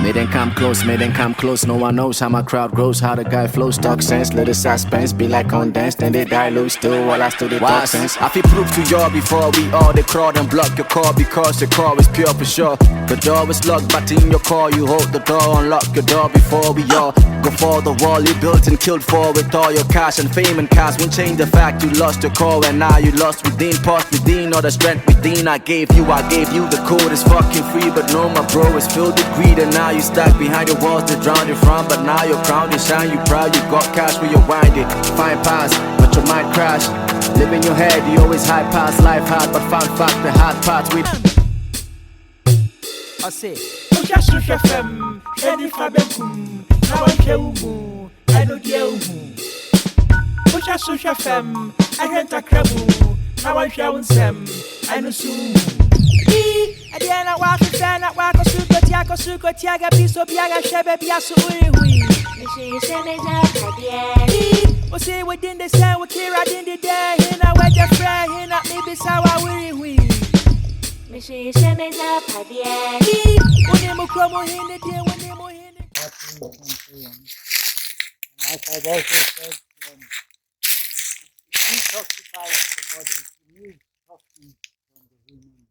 Made them come close. No one knows how my crowd grows, how the guy flows. Talk sense, little suspense, be like condensed, then they dilute still while I still talk sense. I feel proof to y'all before we all they crawl and block your call because your call is pure for sure. The door is locked, but in your call you hold the door, unlock your door before we all go for the wall you built and killed for with all your cash and fame and cars. Won't change the fact you lost your call and now you lost within, past within, all the strength within. I gave you the code is fucking free, but no, my bro is filled with greed and now you stuck behind the walls that drown you from. But now your crown is shine, you proud, you got cash where you wind it. Fine pass, but your mind crash. Live in your head, you always high pass, life hard, but found fact the hard parts with. I say, just FM, ready for Bekum, now I kill I know you. Just FM, I rent a crabu, now I shall Sam, I know soon. At the end, I walk a fan, I walk a sugar, tiaga, piece of yaga, shabby, piasso, we say within the sound, we Kira in the day, and I went a friend, and I maybe sour, we. Missy Shammies up, Padia. When you come in the day, when you more in it. Like I've also said, detoxifies the body, it removes toxins from the human body.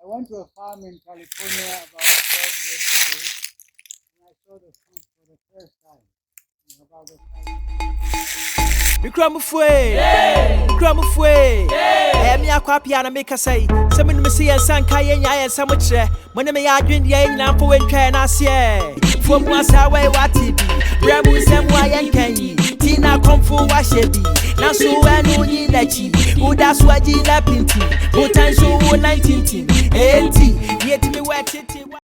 I went to a farm in California about 12 years ago, and I saw the food for the first time. About the time. Cramufwe. Me Aquapia and make a say. Some in the sea and San Kaya and Samuche. When me are doing the end and for when can I say? From once away, what it be? Brabu Samway and Kenny. Tina come for wash it be. Now so I know you that cheap. Who that's what you lapinty. What time so 19 80. Yet me wet it.